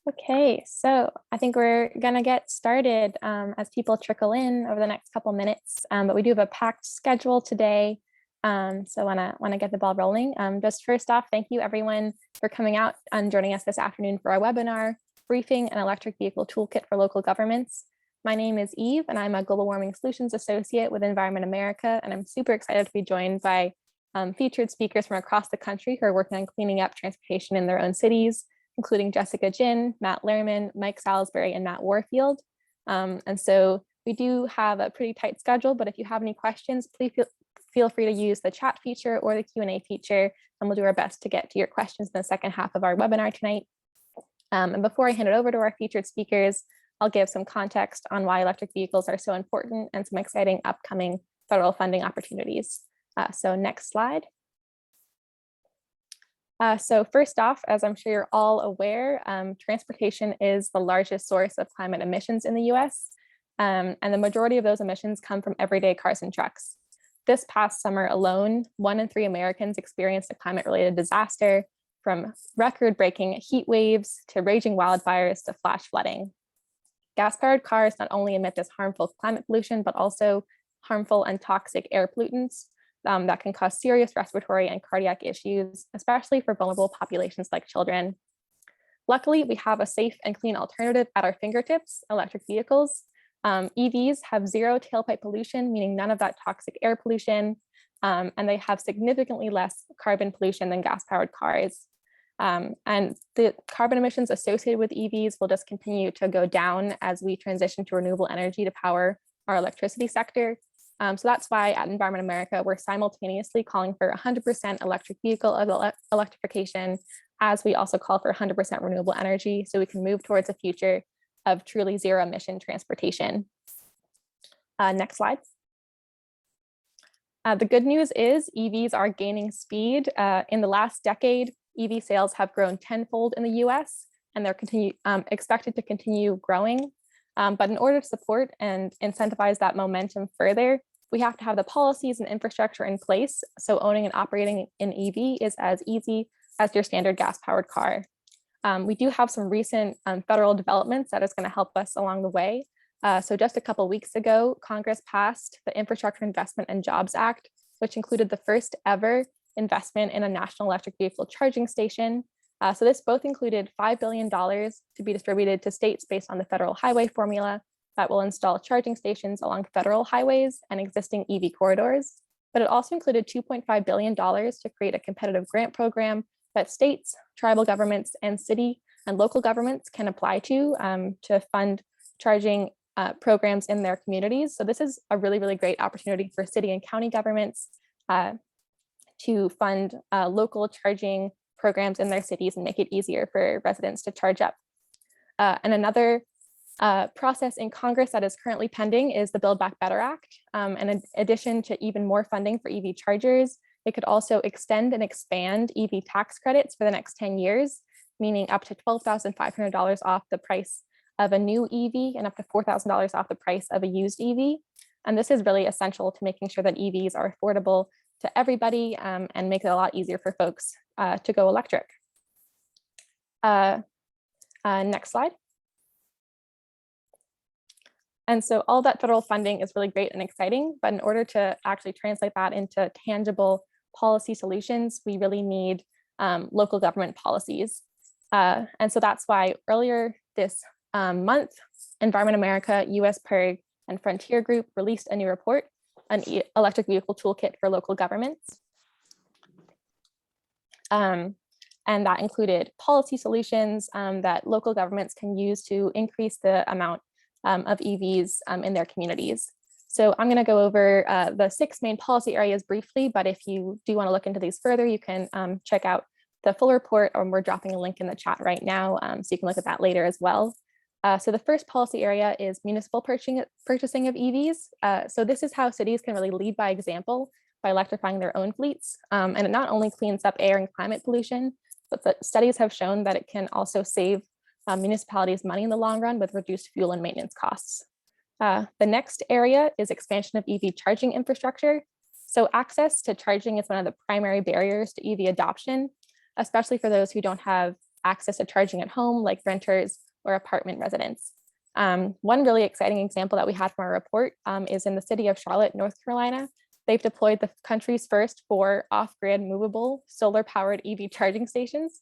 Okay, so I think we're gonna get started as people trickle in over the next couple minutes, but we do have a packed schedule today, so wanna get the ball rolling. Just first off, thank you everyone for coming out and joining us this afternoon for our webinar, Briefing an Electric Vehicle Toolkit for Local Governments. My name is Eve, and I'm a Global Warming Solutions Associate with Environment America, and I'm super excited to be joined by featured speakers from across the country who are working on cleaning up transportation in their own cities, including Jessica Jin, Matt Lehrman, Mike Salisbury, and Matt Warfield. And so we do have a pretty tight schedule, but if you have any questions, please feel free to use the chat feature or the Q&A feature, and we'll do our best to get to your questions in the second half of our webinar tonight. And before I hand it over to our featured speakers, I'll give some context on why electric vehicles are so important and some exciting upcoming federal funding opportunities. So next slide. So first off, as I'm sure you're all aware, transportation is the largest source of climate emissions in the US, and the majority of those emissions come from everyday cars and trucks. This past summer alone, 1 in 3 Americans experienced a climate-related disaster, from record-breaking heat waves to raging wildfires to flash flooding. Gas-powered cars not only emit this harmful climate pollution, but also harmful and toxic air pollutants that can cause serious respiratory and cardiac issues, especially for vulnerable populations like children. Luckily, we have a safe and clean alternative at our fingertips, electric vehicles. EVs have zero tailpipe pollution, meaning none of that toxic air pollution, and they have significantly less carbon pollution than gas-powered cars. And the carbon emissions associated with EVs will just continue to go down as we transition to renewable energy to power our electricity sector. So that's why at Environment America, we're simultaneously calling for 100% electric vehicle electrification, as we also call for 100% renewable energy, so we can move towards a future of truly zero emission transportation. Next slide. The good news is EVs are gaining speed. In the last decade, EV sales have grown tenfold in the US, and they're expected to continue growing. But in order to support and incentivize that momentum further, we have to have the policies and infrastructure in place so owning and operating an EV is as easy as your standard gas-powered car. We do have some recent federal developments that is going to help us along the way. So just a couple weeks ago, Congress passed the Infrastructure Investment and Jobs Act, which included the first ever investment in a national electric vehicle charging station. So this both included $5 billion to be distributed to states based on the federal highway formula that will install charging stations along federal highways and existing EV corridors. But it also included $2.5 billion to create a competitive grant program that states, tribal governments, and city and local governments can apply to fund charging programs in their communities. So this is a really, really great opportunity for city and county governments to fund local charging programs in their cities and make it easier for residents to charge up. And another process in Congress that is currently pending is the Build Back Better Act. And in addition to even more funding for EV chargers, it could also extend and expand EV tax credits for the next 10 years, meaning up to $12,500 off the price of a new EV and up to $4,000 off the price of a used EV. And this is really essential to making sure that EVs are affordable to everybody and make it a lot easier for folks to go electric. Next slide. And so all that federal funding is really great and exciting, but in order to actually translate that into tangible policy solutions, we really need local government policies. And so that's why earlier this month, Environment America, US PIRG, and Frontier Group released a new report, an electric vehicle toolkit for local governments. And that included policy solutions that local governments can use to increase the amount of EVs in their communities. So I'm going to go over the 6 main policy areas briefly, but if you do want to look into these further, you can check out the full report, or we're dropping a link in the chat right now, so you can look at that later as well. So the first policy area is municipal purchasing of EVs. So this is how cities can really lead by example by electrifying their own fleets. And it not only cleans up air and climate pollution, but the studies have shown that it can also save municipalities money in the long run with reduced fuel and maintenance costs. The next area is expansion of EV charging infrastructure. So access to charging is one of the primary barriers to EV adoption, especially for those who don't have access to charging at home, like renters or apartment residents. One really exciting example that we had from our report is in the city of Charlotte, North Carolina. They've deployed the country's first 4 off-grid movable solar-powered EV charging stations.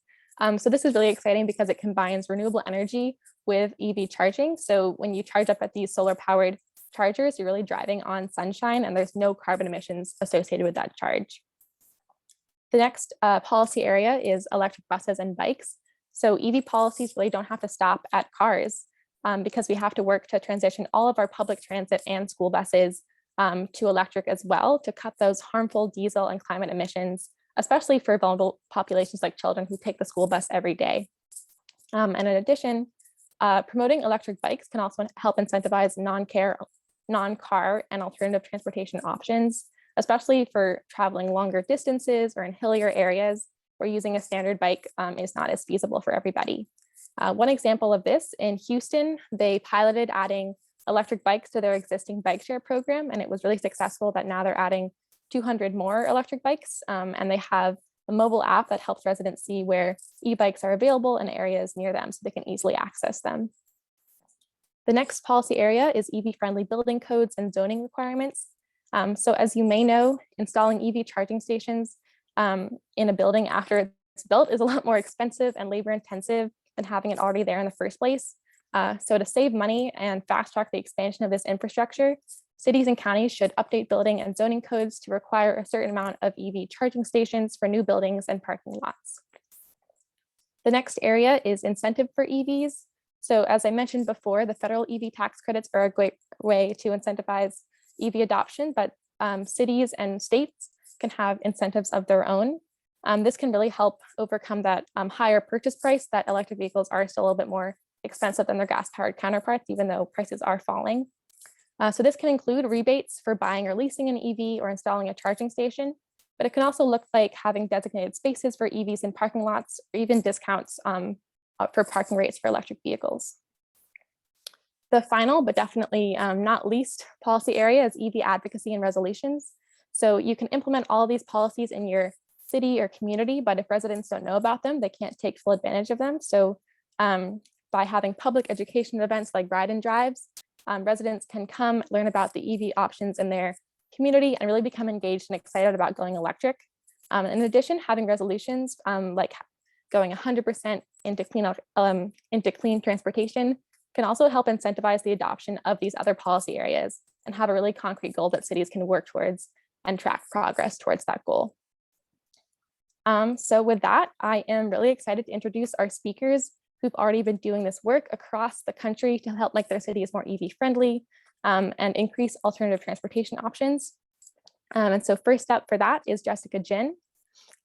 So this is really exciting because it combines renewable energy with EV charging. So when you charge up at these solar-powered chargers, you're really driving on sunshine and there's no carbon emissions associated with that charge. The next policy area is electric buses and bikes. So EV policies really don't have to stop at cars because we have to work to transition all of our public transit and school buses to electric as well to cut those harmful diesel and climate emissions, especially for vulnerable populations like children who take the school bus every day. And in addition, promoting electric bikes can also help incentivize non-car and alternative transportation options, especially for traveling longer distances or in hillier areas where using a standard bike is not as feasible for everybody. One example of this, in Houston, they piloted adding electric bikes to their existing bike share program, and it was really successful that now they're adding 200 more electric bikes, and they have a mobile app that helps residents see where e-bikes are available in areas near them so they can easily access them. The next policy area is EV-friendly building codes and zoning requirements. So as you may know, installing EV charging stations in a building after it's built is a lot more expensive and labor intensive than having it already there in the first place. So to save money and fast track the expansion of this infrastructure, cities and counties should update building and zoning codes to require a certain amount of EV charging stations for new buildings and parking lots. The next area is incentive for EVs. So as I mentioned before, the federal EV tax credits are a great way to incentivize EV adoption, but cities and states can have incentives of their own. This can really help overcome that higher purchase price that electric vehicles are still a little bit more expensive than their gas-powered counterparts, even though prices are falling. So this can include rebates for buying or leasing an EV or installing a charging station, but it can also look like having designated spaces for EVs in parking lots, or even discounts for parking rates for electric vehicles. The final, but definitely not least policy area is EV advocacy and resolutions. So you can implement all of these policies in your city or community, but if residents don't know about them, they can't take full advantage of them. So by having public education events like ride and drives, residents can come learn about the EV options in their community and really become engaged and excited about going electric. In addition, having resolutions like going 100% into clean transportation can also help incentivize the adoption of these other policy areas and have a really concrete goal that cities can work towards and track progress towards that goal. So with that, I am really excited to introduce our speakers who've already been doing this work across the country to help make their cities more EV friendly and increase alternative transportation options. And so first up for that is Jessica Jin.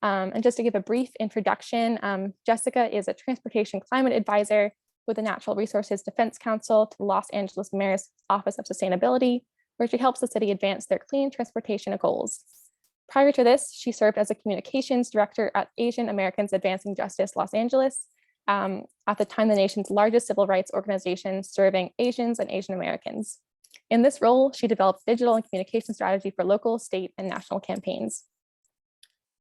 And just to give a brief introduction, Jessica is a transportation climate advisor with the Natural Resources Defense Council to the Los Angeles Mayor's Office of Sustainability, where she helps the city advance their clean transportation goals. Prior to this, she served as a communications director at Asian Americans Advancing Justice Los Angeles, at the time the nation's largest civil rights organization serving Asians and Asian Americans. In this role, she developed digital and communication strategy for local, state, and national campaigns.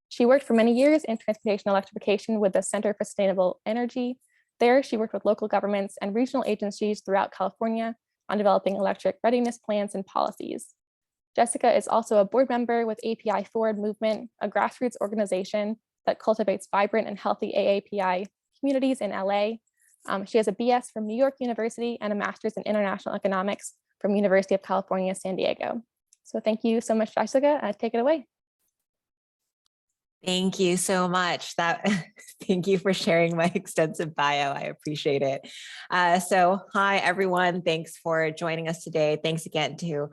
She worked for many years in transportation electrification with the Center for Sustainable Energy. There, she worked with local governments and regional agencies throughout California on developing electric readiness plans and policies. Jessica is also a board member with API Forward Movement, a grassroots organization that cultivates vibrant and healthy AAPI communities in LA. She has a BS from New York University and a master's in international economics from University of California, San Diego. So thank you so much, Jessica. Take it away. Thank you so much. Thank you for sharing my extensive bio. I appreciate it. So hi, everyone. Thanks for joining us today. Thanks again to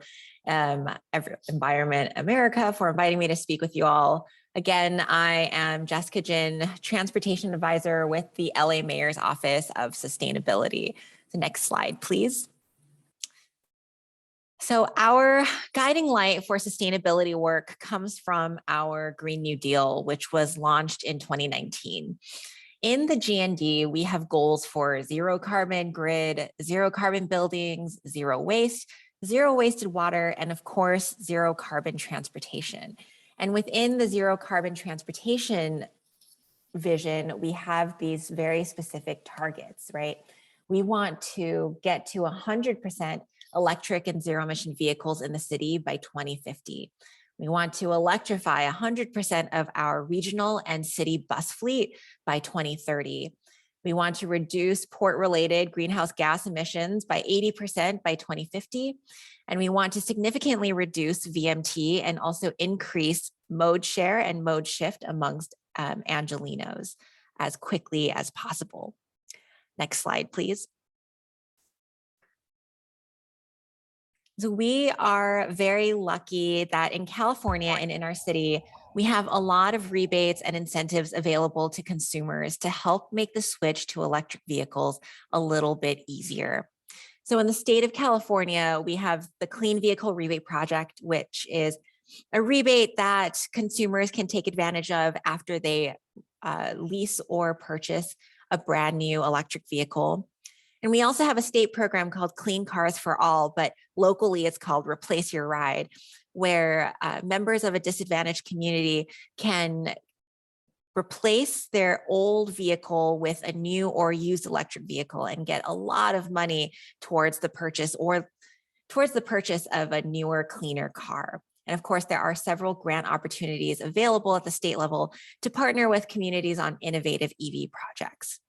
Environment America for inviting me to speak with you all. Again, I am Jessica Jin, Transportation Advisor with the LA Mayor's Office of Sustainability. The next slide, please. So our guiding light for sustainability work comes from our Green New Deal, which was launched in 2019. In the GND, we have goals for zero carbon grid, zero carbon buildings, zero waste, zero wasted water, and of course, zero carbon transportation. And within the zero carbon transportation vision, we have these very specific targets, right? We want to get to 100% electric and zero emission vehicles in the city by 2050. We want to electrify 100% of our regional and city bus fleet by 2030. We want to reduce port-related greenhouse gas emissions by 80% by 2050. And we want to significantly reduce VMT and also increase mode share and mode shift amongst Angelenos as quickly as possible. Next slide, please. So we are very lucky that in California and in our city, we have a lot of rebates and incentives available to consumers to help make the switch to electric vehicles a little bit easier. So in the state of California, we have the Clean Vehicle Rebate Project, which is a rebate that consumers can take advantage of after they lease or purchase a brand new electric vehicle. And we also have a state program called Clean Cars for All, but locally it's called Replace Your Ride, where members of a disadvantaged community can replace their old vehicle with a new or used electric vehicle and get a lot of money towards the purchase of a newer, cleaner car. And of course, there are several grant opportunities available at the state level to partner with communities on innovative EV projects.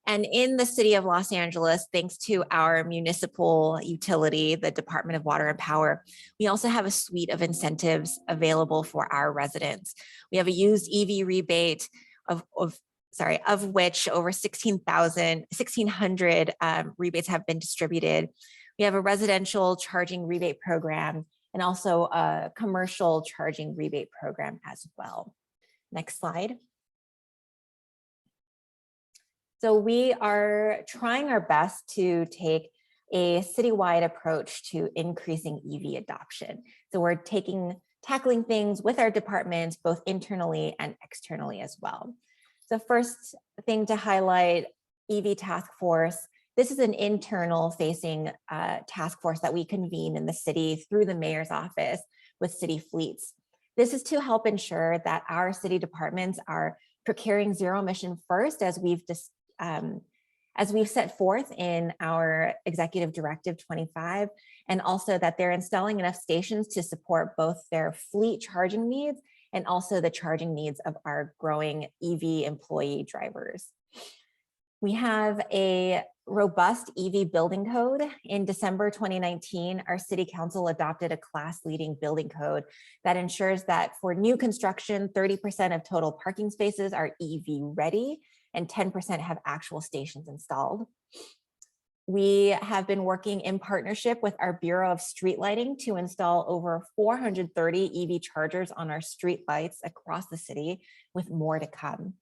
And in the city of Los Angeles, thanks to our municipal utility, the Department of Water and Power, we also have a suite of incentives available for our residents. We have a used EV rebate of which over 1,600 rebates have been distributed. We have a residential charging rebate program and also a commercial charging rebate program as well. Next slide. So we are trying our best to take a citywide approach to increasing EV adoption. So we're tackling things with our departments, both internally and externally as well. So first thing to highlight, EV task force. This is an internal facing task force that we convene in the city through the mayor's office with city fleets. This is to help ensure that our city departments are procuring zero emission first, as we've set forth in our Executive Directive 25, and also that they're installing enough stations to support both their fleet charging needs and also the charging needs of our growing EV employee drivers. We have a robust EV building code. In December 2019, our City Council adopted a class-leading building code that ensures that for new construction, 30% of total parking spaces are EV ready and 10% have actual stations installed. We have been working in partnership with our Bureau of Street Lighting to install over 430 EV chargers on our street lights across the city, with more to come.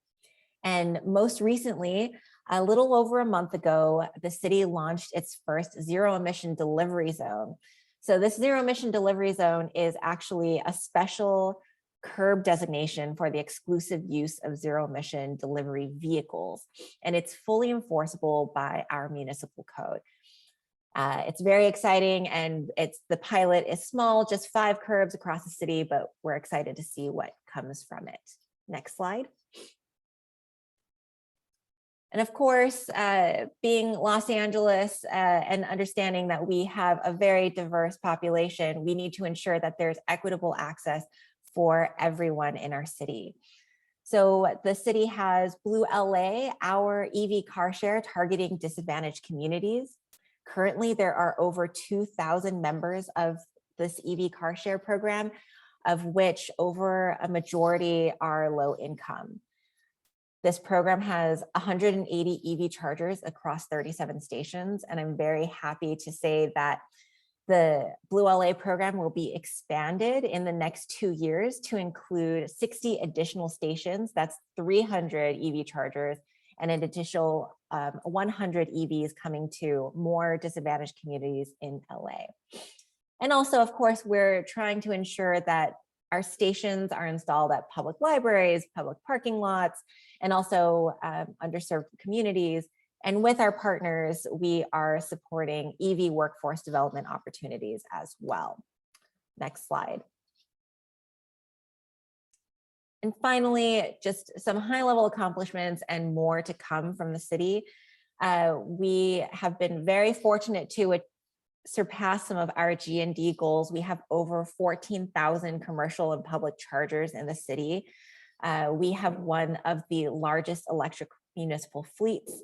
And most recently, a little over a month ago, the city launched its first zero emission delivery zone. So this zero emission delivery zone is actually a special curb designation for the exclusive use of zero emission delivery vehicles. And it's fully enforceable by our municipal code. It's very exciting, and the pilot is small, just 5 curbs across the city, but we're excited to see what comes from it. Next slide. And of course, being Los Angeles and understanding that we have a very diverse population, we need to ensure that there's equitable access for everyone in our city. So the city has Blue LA, our EV car share targeting disadvantaged communities. Currently, there are over 2,000 members of this EV car share program, of which over a majority are low income. This program has 180 EV chargers across 37 stations, and I'm very happy to say that the Blue LA program will be expanded in the next 2 years to include 60 additional stations. That's 300 EV chargers and an additional 100 EVs coming to more disadvantaged communities in LA. And also, of course, we're trying to ensure that our stations are installed at public libraries, public parking lots, and also underserved communities. And with our partners, we are supporting EV workforce development opportunities as well. Next slide. And finally, just some high-level accomplishments and more to come from the city. We have been very fortunate to surpass some of our G&D goals. We have over 14,000 commercial and public chargers in the city. We have one of the largest electric municipal fleets.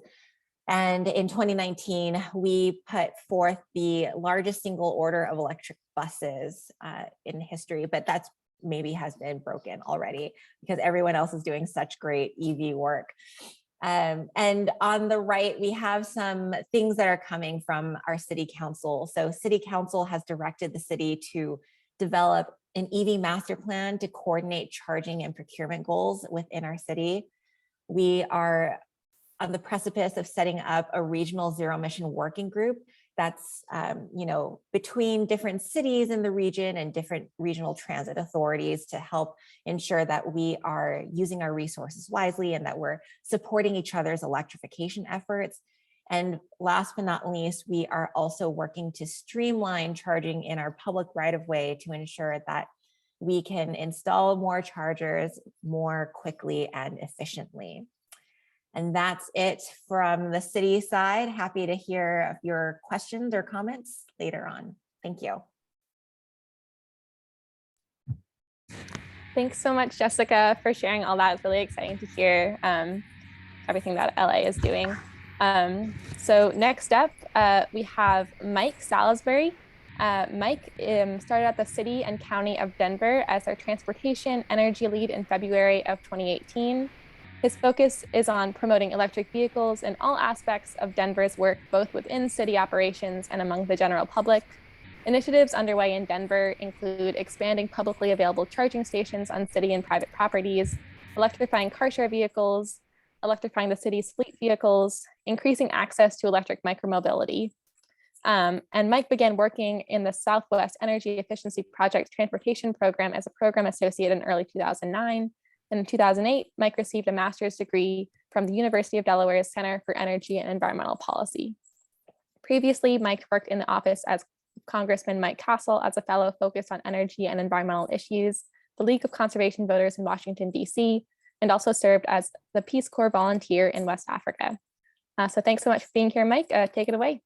And in 2019, we put forth the largest single order of electric buses in history, but that's maybe has been broken already because everyone else is doing such great EV work. And on the right, we have some things that are coming from our city council. So city council has directed the city to develop an EV master plan to coordinate charging and procurement goals within our city. We are on the precipice of setting up a regional zero emission working group that's between different cities in the region and different regional transit authorities to help ensure that we are using our resources wisely and that we're supporting each other's electrification efforts. And last but not least, we are also working to streamline charging in our public right-of-way to ensure that we can install more chargers more quickly and efficiently. And that's it from the city side. Happy to hear your questions or comments later on. Thank you. Thanks so much, Jessica, for sharing all that. It's really exciting to hear everything that LA is doing. So next up, we have Mike Salisbury. Mike started at the City and County of Denver as their transportation energy lead in February of 2018. His focus is on promoting electric vehicles in all aspects of Denver's work, both within city operations and among the general public. Initiatives underway in Denver include expanding publicly available charging stations on city and private properties, electrifying car share vehicles, electrifying the city's fleet vehicles, increasing access to electric micromobility. And Mike began working in the Southwest Energy Efficiency Project Transportation Program as a program associate in early 2009. In 2008, Mike received a master's degree from the University of Delaware's Center for Energy and Environmental Policy. Previously, Mike worked in the office as Congressman Mike Castle as a fellow focused on energy and environmental issues, the League of Conservation Voters in Washington, D.C., and also served as the Peace Corps volunteer in West Africa. So thanks so much for being here, Mike. Take it away.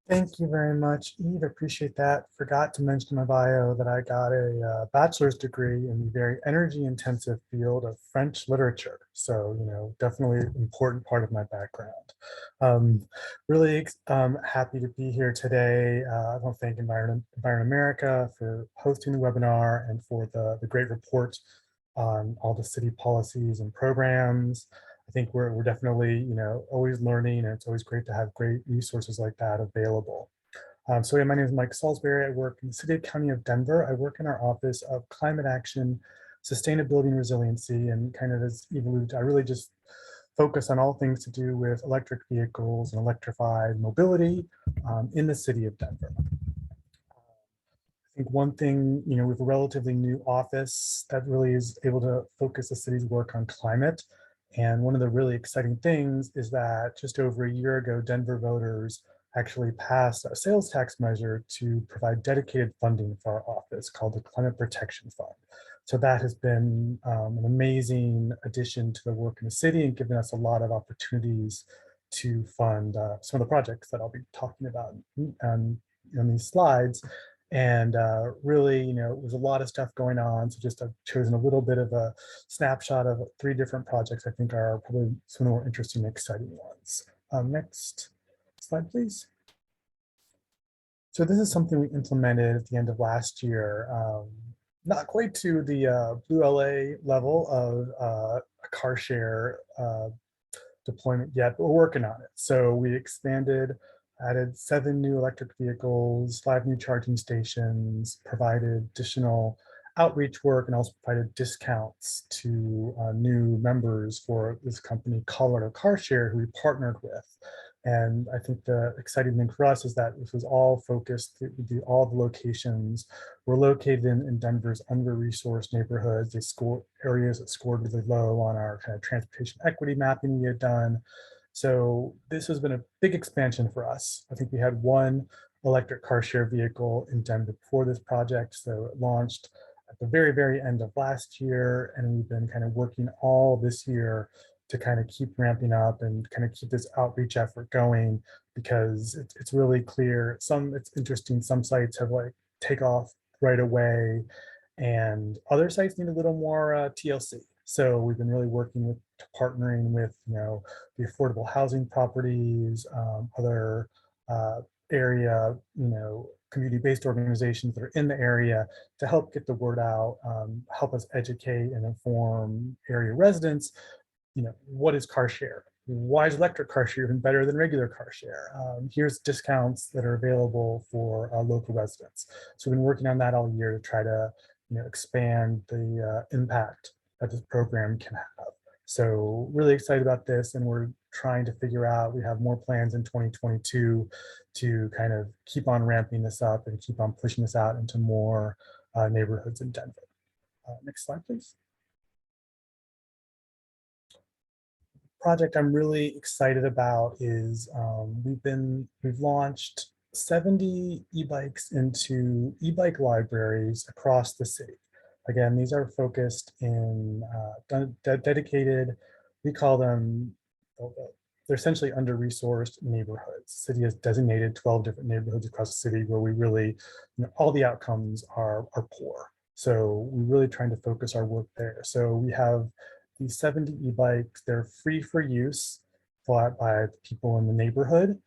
Thank you very much, Eve. Appreciate that. Forgot to mention in my bio that I got a bachelor's degree in the very energy intensive field of French literature. So, definitely an important part of my background. Really happy to be here today. I want to thank Environment America for hosting the webinar and for the great report on all the city policies and programs. I think we're definitely, always learning, and it's always great to have great resources like that available. So yeah, my name is Mike Salisbury. I work in the City and County of Denver. I work in our Office of Climate Action, Sustainability and Resiliency, and kind of as Eve alluded to, I really just focus on all things to do with electric vehicles and electrified mobility in the City of Denver. I think one thing, we have a relatively new office that really is able to focus the city's work on climate. And one of the really exciting things is that just over a year ago, Denver voters actually passed a sales tax measure to provide dedicated funding for our office called the Climate Protection Fund. So that has been an amazing addition to the work in the city and given us a lot of opportunities to fund some of the projects that I'll be talking about on these slides. And really, there's a lot of stuff going on. So just I've chosen a little bit of a snapshot of 3 different projects I think are probably some of the more interesting and exciting ones. Next slide, please. So this is something we implemented at the end of last year. Not quite to the Blue LA level of a car share deployment yet, but we're working on it. So we added 7 new electric vehicles, 5 new charging stations, provided additional outreach work, and also provided discounts to new members for this company, Colorado Car Share, who we partnered with. And I think the exciting thing for us is that this was all focused, all the locations were located in Denver's under-resourced neighborhoods. They scored areas that scored really low on our kind of transportation equity mapping we had done. So this has been a big expansion for us. I think we had 1 electric car share vehicle in Denver before this project. So it launched at the very end of last year, and we've been kind of working all this year to kind of keep ramping up and kind of keep this outreach effort going, because it's really clear. It's interesting. Some sites have like take off right away, and other sites need a little more TLC. So we've been really working with partnering with, the affordable housing properties, other area, community-based organizations that are in the area to help get the word out, help us educate and inform area residents. What is car share? Why is electric car share even better than regular car share? Here's discounts that are available for local residents. So we've been working on that all year to try to, expand the impact that this program can have. So really excited about this, and we're trying to figure out, we have more plans in 2022 to kind of keep on ramping this up and keep on pushing this out into more neighborhoods in Denver. Next slide, please. Project I'm really excited about is we've launched 70 e-bikes into e-bike libraries across the city. Again, these are focused in dedicated, we call them, they're essentially under-resourced neighborhoods. The city has designated 12 different neighborhoods across the city where we really, all the outcomes are poor. So we're really trying to focus our work there. So we have these 70 e-bikes. They're free for use by people in the neighborhood,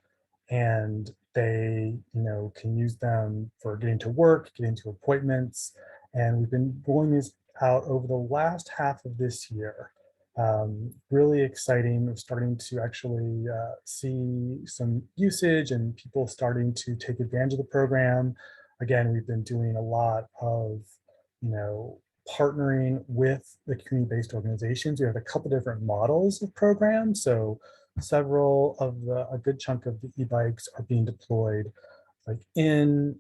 and they can use them for getting to work, getting to appointments. And we've been rolling these out over the last half of this year. Really exciting. We're starting to actually see some usage and people starting to take advantage of the program. Again, we've been doing a lot of partnering with the community-based organizations. We have a couple different models of programs. So a good chunk of the e-bikes are being deployed like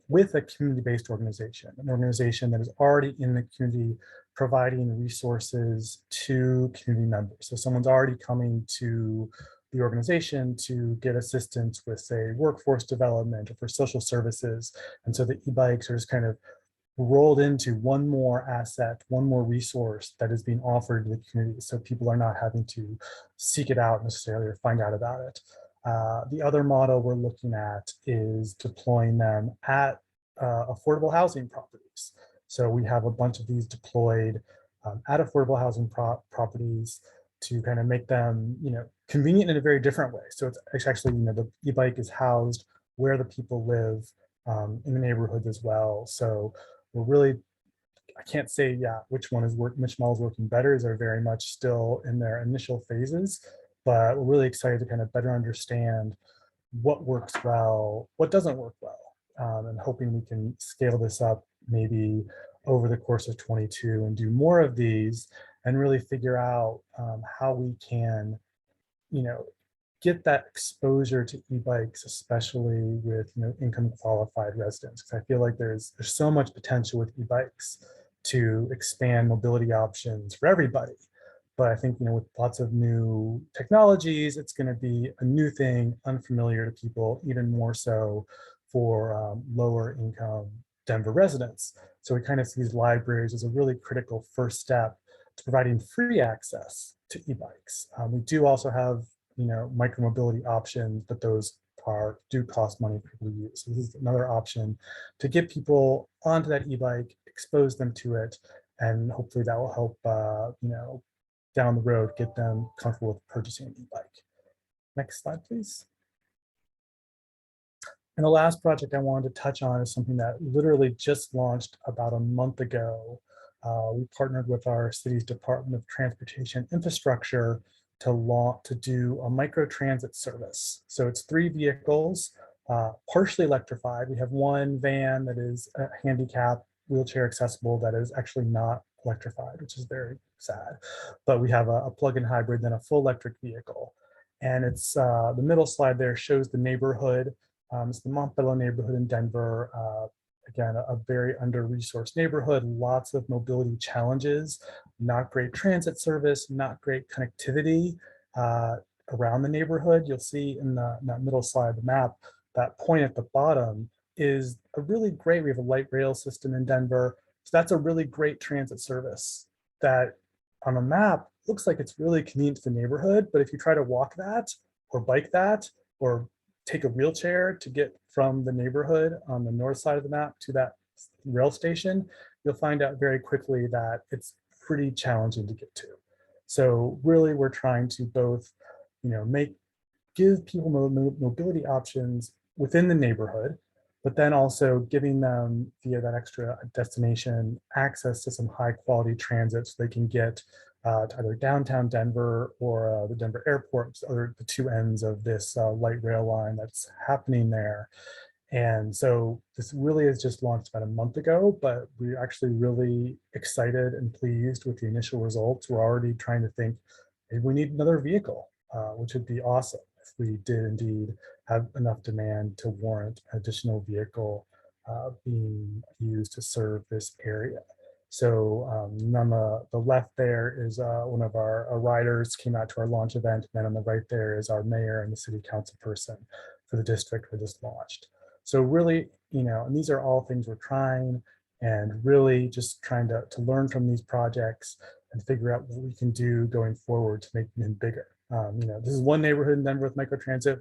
with a community-based organization, an organization that is already in the community providing resources to community members. So someone's already coming to the organization to get assistance with, say, workforce development or for social services. And so the e-bikes are just kind of rolled into one more asset, one more resource that is being offered to the community. So people are not having to seek it out necessarily or find out about it. The other model we're looking at is deploying them at affordable housing properties. So we have a bunch of these deployed at affordable housing properties to kind of make them, convenient in a very different way. So it's actually, the e-bike is housed where the people live in the neighborhood as well. So we're really, I can't say, which model is working better, as they're very much still in their initial phases, but we're really excited to kind of better understand what works well, what doesn't work well, and hoping we can scale this up maybe over the course of 22 and do more of these and really figure out how we can, get that exposure to e-bikes, especially with income qualified residents. Because I feel like there's so much potential with e-bikes to expand mobility options for everybody. But I think with lots of new technologies, it's going to be a new thing, unfamiliar to people, even more so for lower income Denver residents. So we kind of see these libraries as a really critical first step to providing free access to e-bikes. We do also have micromobility options, but those do cost money for people to use. So this is another option to get people onto that e-bike, expose them to it, and hopefully that will help down the road get them comfortable with purchasing an e-bike. Next slide, please. And the last project I wanted to touch on is something that literally just launched about a month ago. We partnered with our city's Department of Transportation Infrastructure to do a MicroTransit service. So it's 3 vehicles, partially electrified. We have one van that is a handicap, wheelchair accessible, that is actually not electrified, which is very sad. But we have a plug-in hybrid, then a full electric vehicle. And it's the middle slide there shows the neighborhood. It's the Montbello neighborhood in Denver. Again, a very under-resourced neighborhood, lots of mobility challenges, not great transit service, not great connectivity around the neighborhood. You'll see in that middle slide, the map, that point at the bottom is a really great, we have a light rail system in Denver, So that's a really great transit service that on a map looks like it's really convenient to the neighborhood, but if you try to walk that or bike that or take a wheelchair to get from the neighborhood on the north side of the map to that rail station, you'll find out very quickly that it's pretty challenging to get to. So really we're trying to both, give people mobility options within the neighborhood, but then also giving them via that extra destination access to some high quality transit so they can get to either downtown Denver or the Denver airport, or the two ends of this light rail line that's happening there. And so this really is just launched about a month ago, but we're actually really excited and pleased with the initial results. We're already trying to think, maybe we need another vehicle, which would be awesome if we did indeed have enough demand to warrant an additional vehicle being used to serve this area. So on the left there is one of our riders came out to our launch event. And then on the right there is our mayor and the city council person for the district we just launched. So really, and these are all things we're trying and really just trying to learn from these projects and figure out what we can do going forward to make them bigger. This is one neighborhood in Denver with MicroTransit.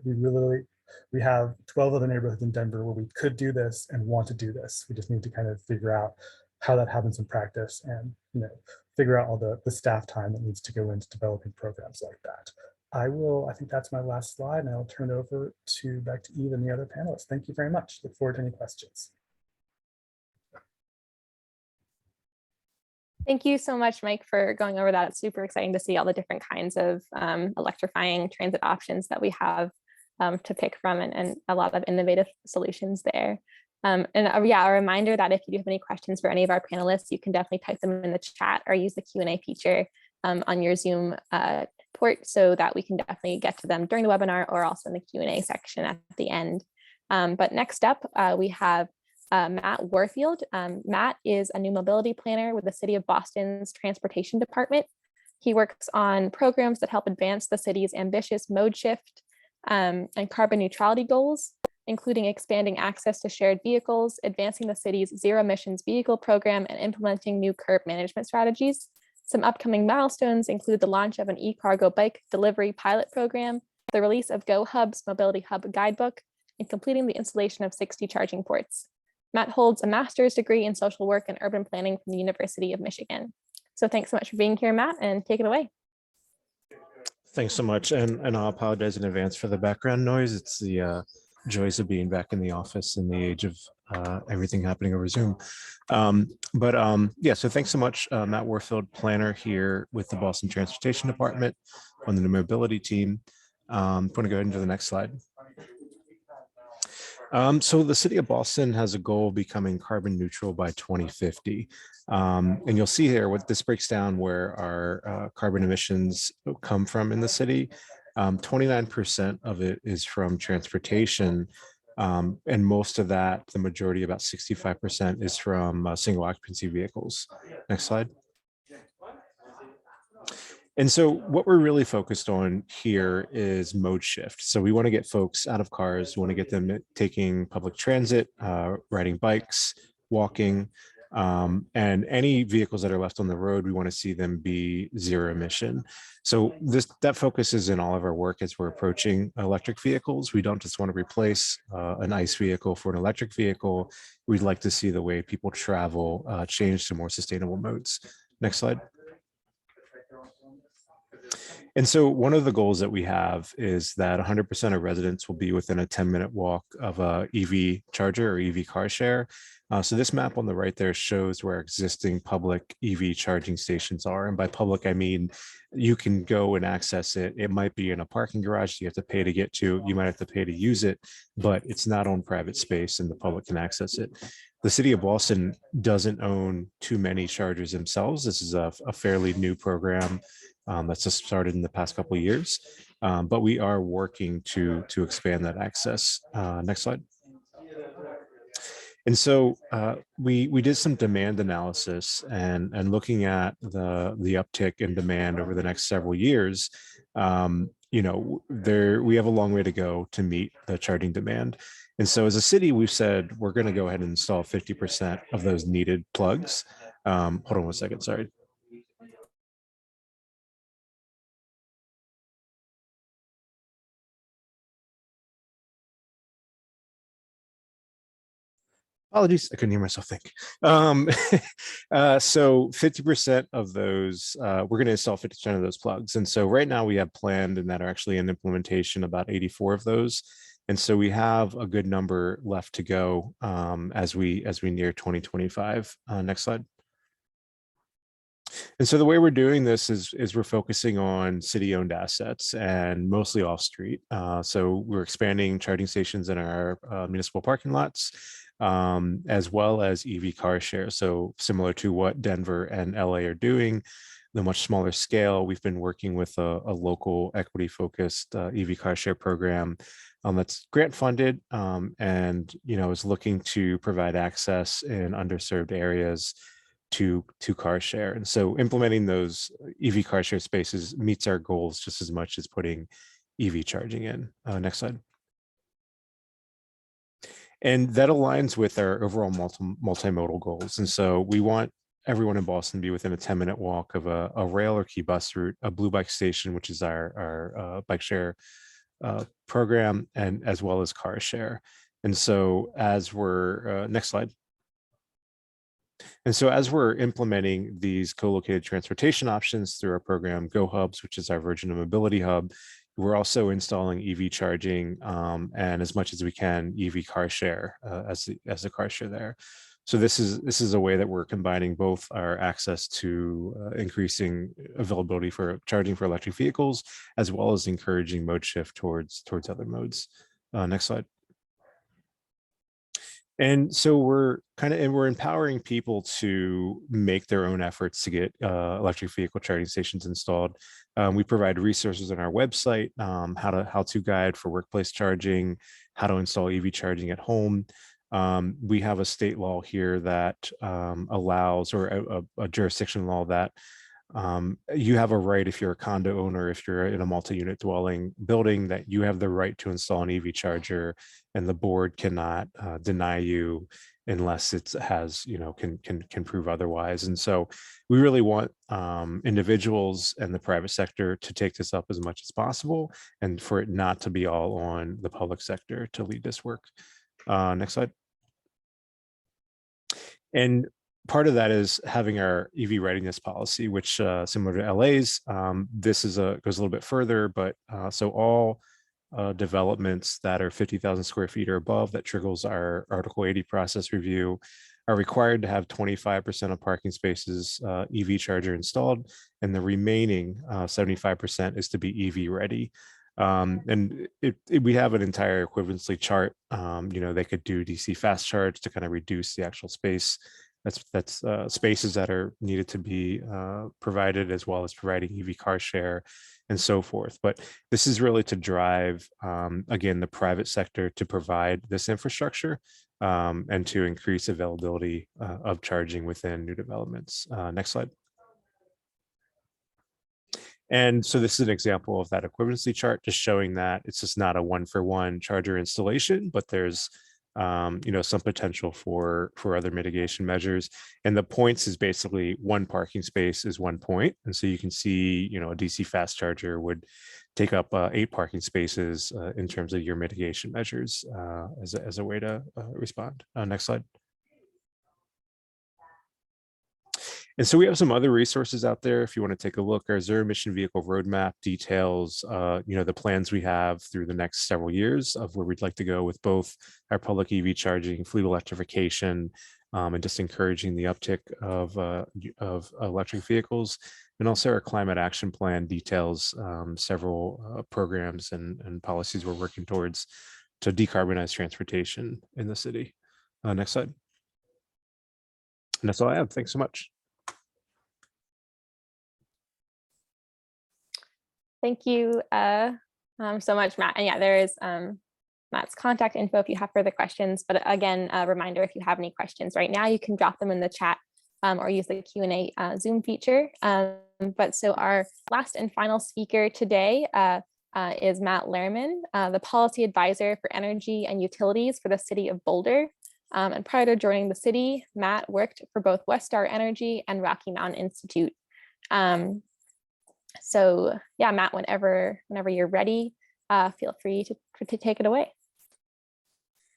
We have 12 other neighborhoods in Denver where we could do this and want to do this. We just need to kind of figure out how that happens in practice and figure out all the staff time that needs to go into developing programs like that. I think that's my last slide, and I'll turn it over back to Eve and the other panelists. Thank you very much. Look forward to any questions. Thank you so much, Mike, for going over that. It's super exciting to see all the different kinds of electrifying transit options that we have to pick from, and a lot of innovative solutions there. A reminder that if you do have any questions for any of our panelists, you can definitely type them in the chat or use the Q&A feature on your Zoom port so that we can definitely get to them during the webinar or also in the Q&A section at the end. But next up, we have Matt Warfield. Matt is a new mobility planner with the City of Boston's Transportation Department. He works on programs that help advance the city's ambitious mode shift and carbon neutrality goals, including expanding access to shared vehicles, advancing the city's zero emissions vehicle program, and implementing new curb management strategies. Some upcoming milestones include the launch of an e-cargo bike delivery pilot program, the release of GoHub's Mobility Hub guidebook, and completing the installation of 60 charging ports. Matt holds a master's degree in social work and urban planning from the University of Michigan. So thanks so much for being here, Matt, and take it away. Thanks so much. And I'll apologize in advance for the background noise. It's the joys of being back in the office in the age of everything happening over Zoom. So thanks so much. Matt Warfield, planner here with the Boston Transportation Department on the mobility team. I'm going to go into the next slide. So the city of Boston has a goal of becoming carbon neutral by 2050. And you'll see here what this breaks down where our carbon emissions come from in the city. 29% of it is from transportation. And most of that, the majority, about 65%, is from single occupancy vehicles. Next slide. And so what we're really focused on here is mode shift. So we want to get folks out of cars, we want to get them taking public transit, riding bikes, walking, and any vehicles that are left on the road, we want to see them be zero emission. So that focus is in all of our work as we're approaching electric vehicles. We don't just want to replace an ICE vehicle for an electric vehicle. We'd like to see the way people travel change to more sustainable modes. Next slide. And so one of the goals that we have is that 100% of residents will be within a 10-minute walk of a EV charger or EV car share. So this map on the right there shows where existing public EV charging stations are. And by public, I mean, you can go and access it. It might be in a parking garage you have to pay to get to. You might have to pay to use it, but it's not on private space and the public can access it. The city of Boston doesn't own too many chargers themselves. This is a fairly new program that's just started in the past couple of years, but we are working to expand that access. Next slide. And so we did some demand analysis and looking at the uptick in demand over the next several years, we have a long way to go to meet the charging demand. And so as a city, we've said we're going to go ahead and install 50% of those needed plugs. Hold on one second, sorry. Apologies, I couldn't hear myself think. So 50% of those, we're going to install 50% of those plugs. And so right now we have planned and that are actually in implementation about 84 of those. And so we have a good number left to go as we near 2025. Next slide. And so the way we're doing this is we're focusing on city-owned assets and mostly off-street. So we're expanding charging stations in our municipal parking lots, as well as EV car share. So similar to what Denver and LA are doing, the much smaller scale, we've been working with a local equity-focused EV car share program that's grant funded and is looking to provide access in underserved areas to car share. And so implementing those EV car share spaces meets our goals just as much as putting EV charging in. Next slide. And that aligns with our overall multimodal goals. And so we want everyone in Boston to be within a 10-minute walk of a rail or key bus route, a blue bike station, which is our bike share program, and as well as car share. And so as we're, next slide. And so as we're implementing these co-located transportation options through our program Go Hubs, which is our version of mobility hub, we're also installing EV charging and as much as we can EV car share as a car share there. So this is a way that we're combining both our access to increasing availability for charging for electric vehicles, as well as encouraging mode shift towards other modes. Next slide. And so we're empowering people to make their own efforts to get electric vehicle charging stations installed. We provide resources on our website, how to guide for workplace charging, how to install EV charging at home. We have a state law here that allows, or a jurisdiction law that you have a right, if you're a condo owner, if you're in a multi-unit dwelling building, that you have the right to install an EV charger, and the board cannot deny you unless it has, can prove otherwise. And so we really want individuals and the private sector to take this up as much as possible, and for it not to be all on the public sector to lead this work. Next slide. And part of that is having our EV readiness policy, which similar to LA's, this is goes a little bit further, but so all developments that are 50,000 square feet or above that triggers our Article 80 process review are required to have 25% of parking spaces EV charger installed, and the remaining 75% is to be EV ready. And we have an entire equivalency chart. They could do DC fast charge to kind of reduce the actual space. That's spaces that are needed to be provided, as well as providing EV car share and so forth. But this is really to drive, again, the private sector to provide this infrastructure and to increase availability of charging within new developments. Next slide. And so this is an example of that equivalency chart, just showing that it's just not a one-for-one charger installation, but there's some potential for other mitigation measures. And the points is basically one parking space is 1 point. And so you can see, a DC fast charger would take up 8 parking spaces in terms of your mitigation measures as a way to respond. Next slide. And so we have some other resources out there if you want to take a look. Our zero emission vehicle roadmap details, the plans we have through the next several years of where we'd like to go with both our public EV charging, fleet electrification, and just encouraging the uptick of electric vehicles. And also our climate action plan details several programs and policies we're working towards to decarbonize transportation in the city. Next slide. And that's all I have. Thanks so much. Thank you so much, Matt. And yeah, there is Matt's contact info if you have further questions. But again, a reminder, if you have any questions right now, you can drop them in the chat or use the Q&A Zoom feature. But so our last and final speaker today is Matt Lehrman, the policy advisor for energy and utilities for the city of Boulder. And prior to joining the city, Matt worked for both Westar Energy and Rocky Mountain Institute. So yeah, Matt, whenever you're ready, feel free to take it away.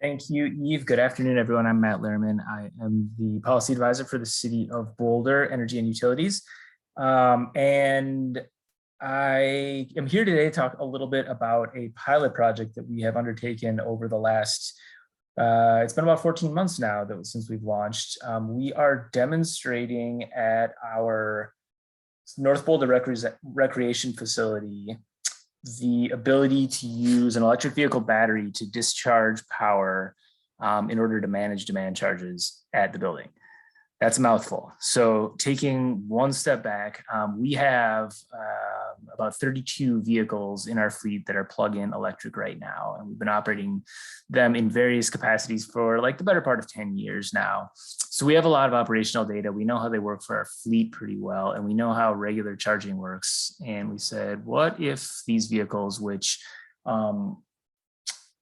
Thank you, Eve. Good afternoon, everyone. I'm Matt Lehrman. I am the policy advisor for the city of Boulder Energy and Utilities. And I am here today to talk a little bit about a pilot project that we have undertaken over the last, it's been about 14 months now since we've launched. We are demonstrating at our North Boulder Recreation Facility the ability to use an electric vehicle battery to discharge power in order to manage demand charges at the building. That's a mouthful. So taking one step back, we have about 32 vehicles in our fleet that are plug-in electric right now. And we've been operating them in various capacities for like the better part of 10 years now. So we have a lot of operational data. We know how they work for our fleet pretty well, and we know how regular charging works. And we said, what if these vehicles, which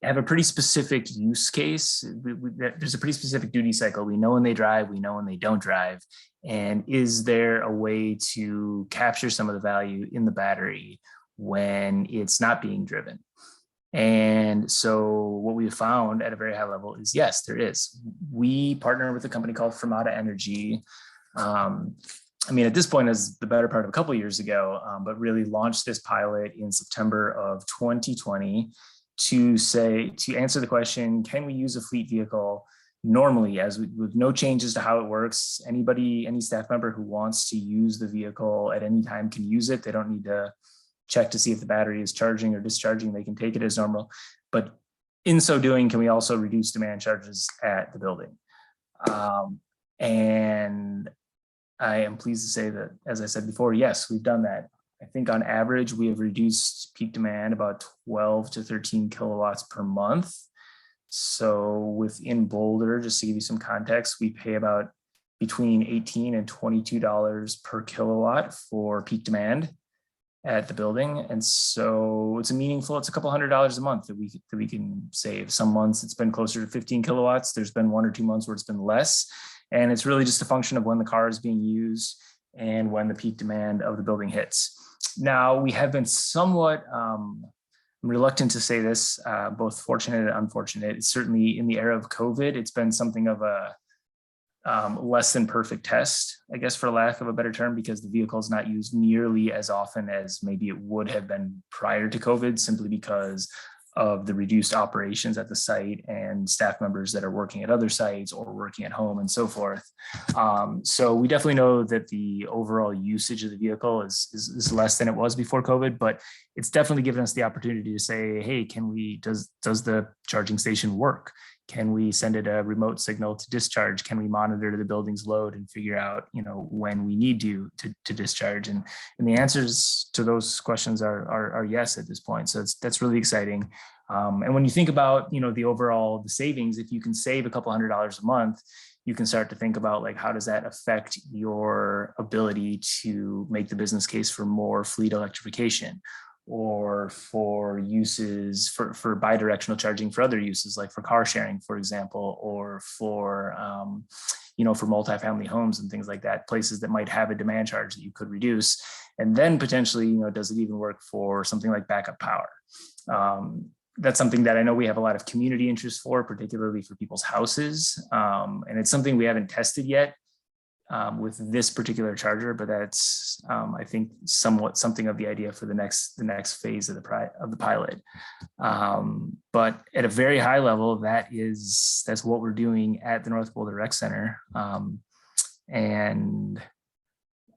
have a pretty specific use case, there's a pretty specific duty cycle. We know when they drive, we know when they don't drive. And is there a way to capture some of the value in the battery when it's not being driven? And so what we found at a very high level is, yes, there is. We partner with a company called Fermata Energy. I mean, at this point is the better part of a couple of years ago, but really launched this pilot in September of 2020 to answer the question, can we use a fleet vehicle normally with no changes to how it works? Any staff member who wants to use the vehicle at any time can use it. They don't need to check to see if the battery is charging or discharging. They can take it as normal. But in so doing, can we also reduce demand charges at the building? And I am pleased to say that, as I said before, yes, we've done that. I think on average, we have reduced peak demand about 12 to 13 kilowatts per month. So within Boulder, just to give you some context, we pay about between $18 and $22 per kilowatt for peak demand at the building. And so it's a couple $100 a month that we can save. Some months it's been closer to 15 kilowatts. There's been 1 or 2 months where it's been less. And it's really just a function of when the car is being used and when the peak demand of the building hits. Now, we have been somewhat, I'm reluctant to say this, both fortunate and unfortunate. It's certainly in the era of COVID, it's been something of a less than perfect test, I guess, for lack of a better term, because the vehicle is not used nearly as often as maybe it would have been prior to COVID, simply because of the reduced operations at the site and staff members that are working at other sites or working at home and so forth. So we definitely know that the overall usage of the vehicle is less than it was before COVID, but it's definitely given us the opportunity to say, hey, does the charging station work? Can we send it a remote signal to discharge? Can we monitor the building's load and figure out, when we need to discharge? And the answers to those questions are yes at this point. So that's really exciting. And when you think about, the savings, if you can save a couple $100 a month, you can start to think about like, how does that affect your ability to make the business case for more fleet electrification, or for uses for bidirectional charging for other uses, like for car sharing, for example, or for, for multifamily homes and things like that, places that might have a demand charge that you could reduce. And then potentially, does it even work for something like backup power? That's something that I know we have a lot of community interest for, particularly for people's houses. And it's something we haven't tested yet with this particular charger, but that's I think somewhat something of the idea for the next phase of the pilot. But at a very high level, that's what we're doing at the North Boulder Rec Center. And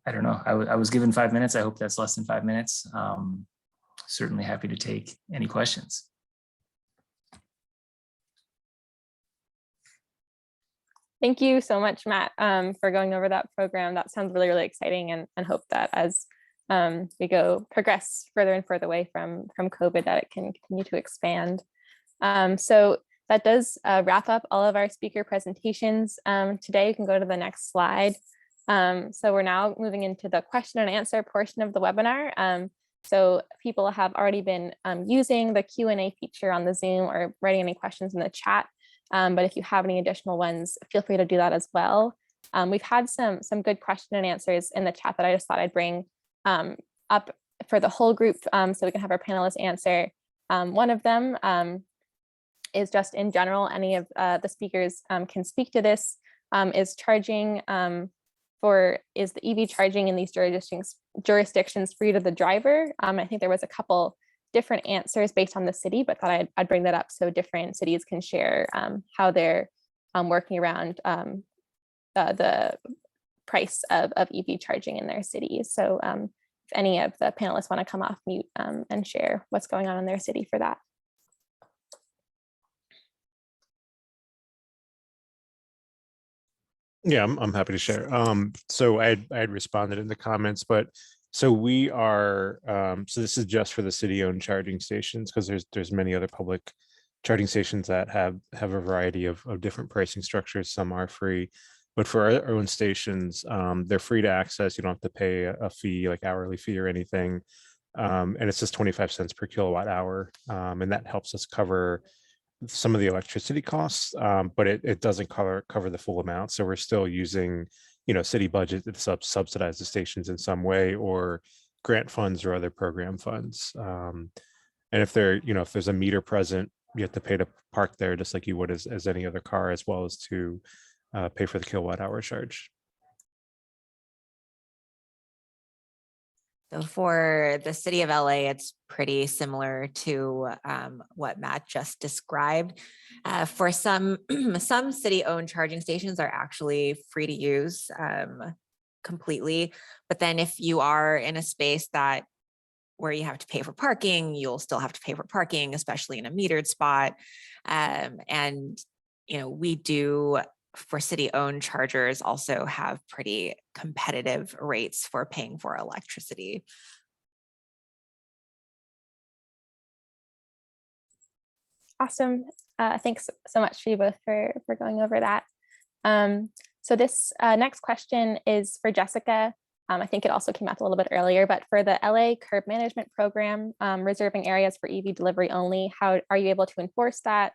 I don't know, I was given 5 minutes. I hope that's less than 5 minutes. Certainly happy to take any questions. Thank you so much, Matt, for going over that program. That sounds really, really exciting, and hope that as we progress further and further away from COVID, that it can continue to expand. So that does wrap up all of our speaker presentations. Today, you can go to the next slide. So we're now moving into the question and answer portion of the webinar. So people have already been using the Q&A feature on the Zoom or writing any questions in the chat. But if you have any additional ones, feel free to do that as well. We've had some good question and answers in the chat that I just thought I'd bring up for the whole group so we can have our panelists answer. One of them is just in general, any of the speakers can speak to this, is charging is the EV charging in these jurisdictions free to the driver? I think there was a couple different answers based on the city, but thought I'd bring that up so different cities can share how they're working around the price of EV charging in their cities. So if any of the panelists want to come off mute and share what's going on in their city for that. Yeah, I'm happy to share. So I had responded in the comments, but so we are, so this is just for the city-owned charging stations, because there's many other public charging stations that have a variety of different pricing structures. Some are free, but for our own stations, they're free to access. You don't have to pay a fee, like hourly fee or anything. And it's just 25 cents per kilowatt hour. And that helps us cover some of the electricity costs, but it doesn't cover the full amount. So we're still using, city budget to subsidize the stations in some way, or grant funds or other program funds. And if if there's a meter present, you have to pay to park there just like you would as any other car, as well as to pay for the kilowatt hour charge. So for the city of LA, it's pretty similar to what Matt just described. For some city-owned charging stations are actually free to use completely. But then if you are in a space where you have to pay for parking, you'll still have to pay for parking, especially in a metered spot. And we do, for city-owned chargers, also have pretty competitive rates for paying for electricity. Awesome. Thanks so much to you both for going over that. So this next question is for Jessica. I think it also came out a little bit earlier, but for the LA curb management program, reserving areas for EV delivery only, how are you able to enforce that?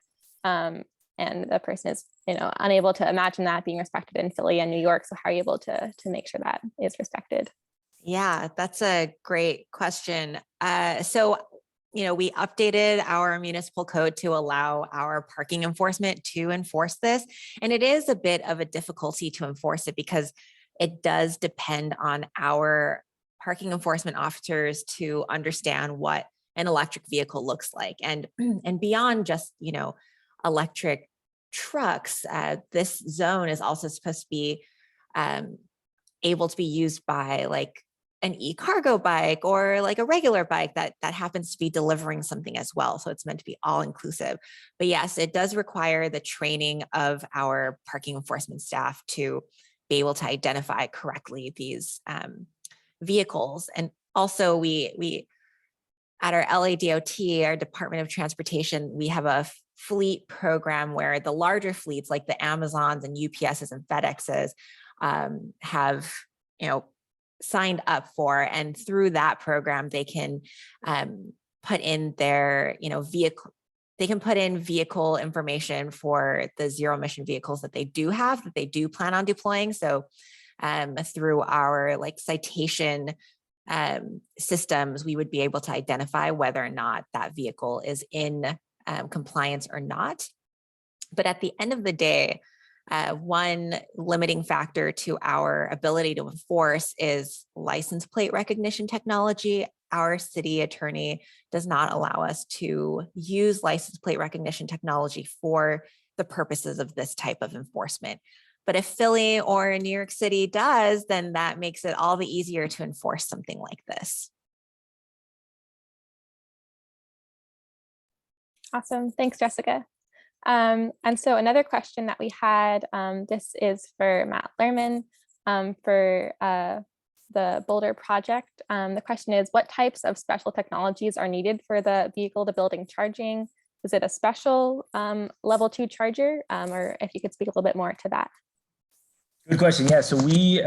And the person is, unable to imagine that being respected in Philly and New York. So how are you able to make sure that is respected? Yeah, that's a great question. So, we updated our municipal code to allow our parking enforcement to enforce this. And it is a bit of a difficulty to enforce it because it does depend on our parking enforcement officers to understand what an electric vehicle looks like. And beyond just, electric trucks, this zone is also supposed to be able to be used by like an e-cargo bike or like a regular bike that happens to be delivering something as well. So it's meant to be all inclusive. But yes, it does require the training of our parking enforcement staff to be able to identify correctly these vehicles. And also we at our LADOT, our Department of Transportation, we have a fleet program where the larger fleets like the Amazons and UPSs and FedExes have, signed up for, and through that program, they can put in their, vehicle. They can put in vehicle information for the zero emission vehicles that they do plan on deploying. So through our citation systems, we would be able to identify whether or not that vehicle is in compliance or not. But at the end of the day, one limiting factor to our ability to enforce is license plate recognition technology. Our city attorney does not allow us to use license plate recognition technology for the purposes of this type of enforcement. But if Philly or New York City does, then that makes it all the easier to enforce something like this. Awesome. Thanks, Jessica. And so another question that we had, this is for Matt Lehrman for the Boulder project. The question is, what types of special technologies are needed for the vehicle to building charging? Is it a special level 2 charger? Or if you could speak a little bit more to that. Good question. Yeah, so we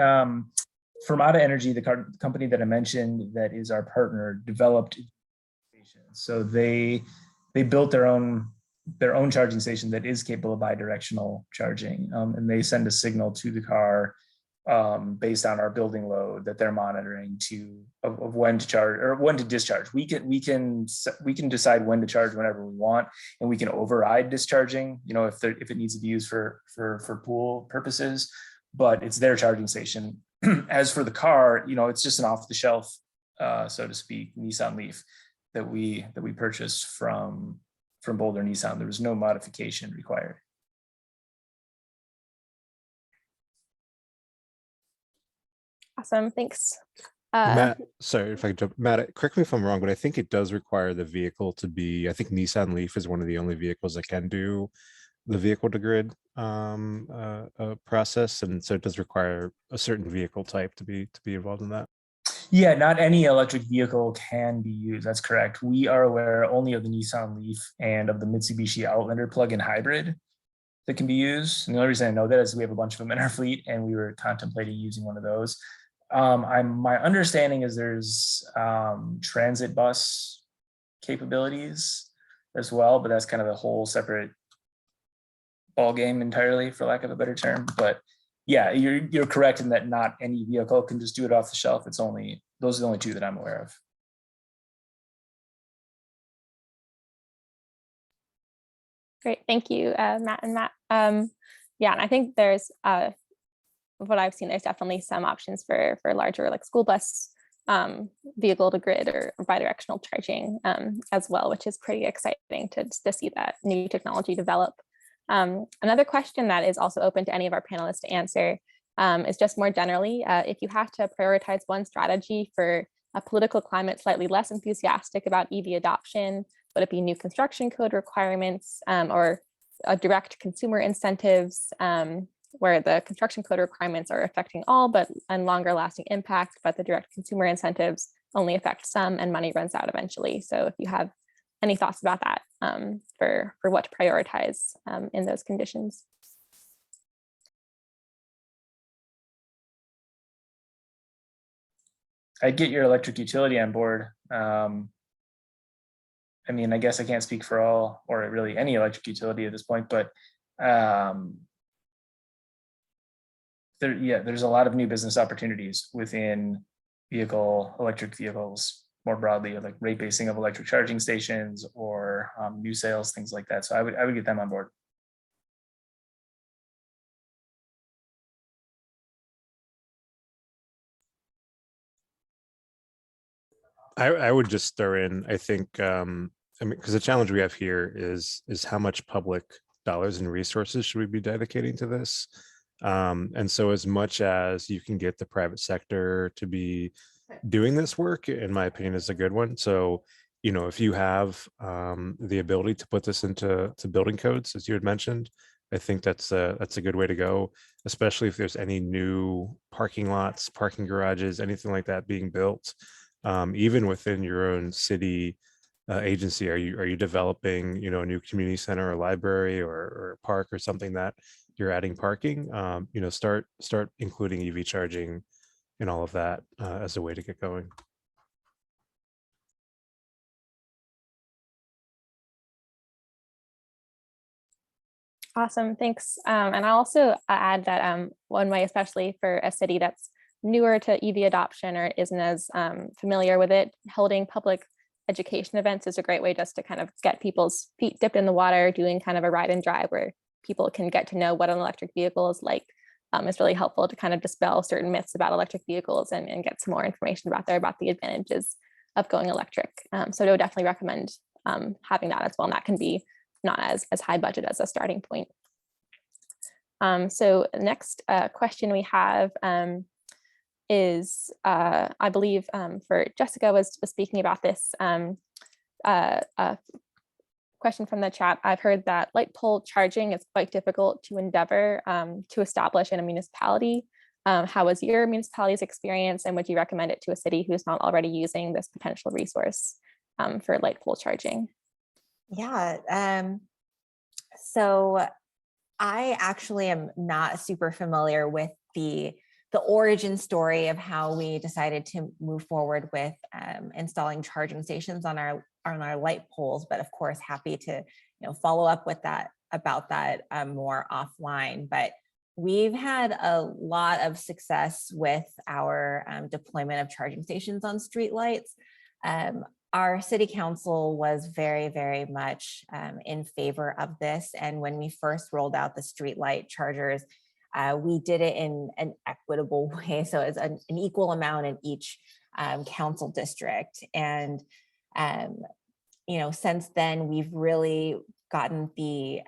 Fermata Energy, the company that I mentioned that is our partner, developed. So they built their own charging station that is capable of bidirectional charging, and they send a signal to the car based on our building load that they're monitoring of when to charge or when to discharge. We can decide when to charge whenever we want, and we can override discharging, if it needs to be used for pool purposes, but it's their charging station. As for the car, it's just an off-the-shelf, so to speak, Nissan Leaf that we purchased from Boulder Nissan. There was no modification required. Awesome, thanks. Matt, sorry if I could jump. Matt, correct me if I'm wrong, but I think it does require the vehicle to be, I think Nissan Leaf is one of the only vehicles that can do the vehicle to grid process. And so it does require a certain vehicle type to be involved in that. Yeah, not any electric vehicle can be used. That's correct. We are aware only of the Nissan Leaf and of the Mitsubishi Outlander plug-in hybrid that can be used. And the only reason I know that is we have a bunch of them in our fleet, and we were contemplating using one of those. My understanding is there's transit bus capabilities as well, but that's kind of a whole separate ball game entirely, for lack of a better term. But yeah, you're correct in that not any vehicle can just do it off the shelf. Those are the only two that I'm aware of. Great, thank you, Matt and Matt. Yeah, and I think there's what I've seen, there's definitely some options for larger like school bus vehicle to grid or bidirectional charging as well, which is pretty exciting to see that new technology develop. Another question that is also open to any of our panelists to answer is just more generally, if you have to prioritize one strategy for a political climate slightly less enthusiastic about EV adoption, would it be new construction code requirements or direct consumer incentives where the construction code requirements are affecting all and longer lasting impact, but the direct consumer incentives only affect some and money runs out eventually. So if you have any thoughts about that for what to prioritize in those conditions. I'd get your electric utility on board. I mean, I guess I can't speak for all or really any electric utility at this point, but there's a lot of new business opportunities within electric vehicles more broadly, like rate basing of electric charging stations or new sales, things like that. So I would get them on board. I would just throw in, I think, I mean, because the challenge we have here is how much public dollars and resources should we be dedicating to this? And so as much as you can get the private sector to be doing this work, in my opinion, is a good one. So, if you have the ability to put this into building codes, as you had mentioned, I think that's a good way to go, especially if there's any new parking lots, parking garages, anything like that being built. Even within your own city agency, are you developing a new community center or library or park or something that you're adding parking? Start including EV charging and all of that as a way to get going. Awesome, thanks. And I'll also add that one way, especially for a city that's newer to EV adoption or isn't as familiar with it, holding public education events is a great way just to kind of get people's feet dipped in the water, doing kind of a ride and drive where people can get to know what an electric vehicle is like. It's really helpful to kind of dispel certain myths about electric vehicles and get some more information about the advantages of going electric. So I would definitely recommend having that as well. And that can be not as high budget as a starting point. So the next question we have is, I believe for Jessica was speaking about this question from the chat. I've heard that light pole charging is quite difficult to endeavor to establish in a municipality. How was your municipality's experience, and would you recommend it to a city who's not already using this potential resource for light pole charging? Yeah, so I actually am not super familiar with the the origin story of how we decided to move forward with installing charging stations on our light poles. But of course, happy to follow up with that about that more offline. But we've had a lot of success with our deployment of charging stations on streetlights. Our city council was very, very much in favor of this. And when we first rolled out the streetlight chargers, we did it in an equitable way. So it's an equal amount in each council district. And, since then, we've really gotten the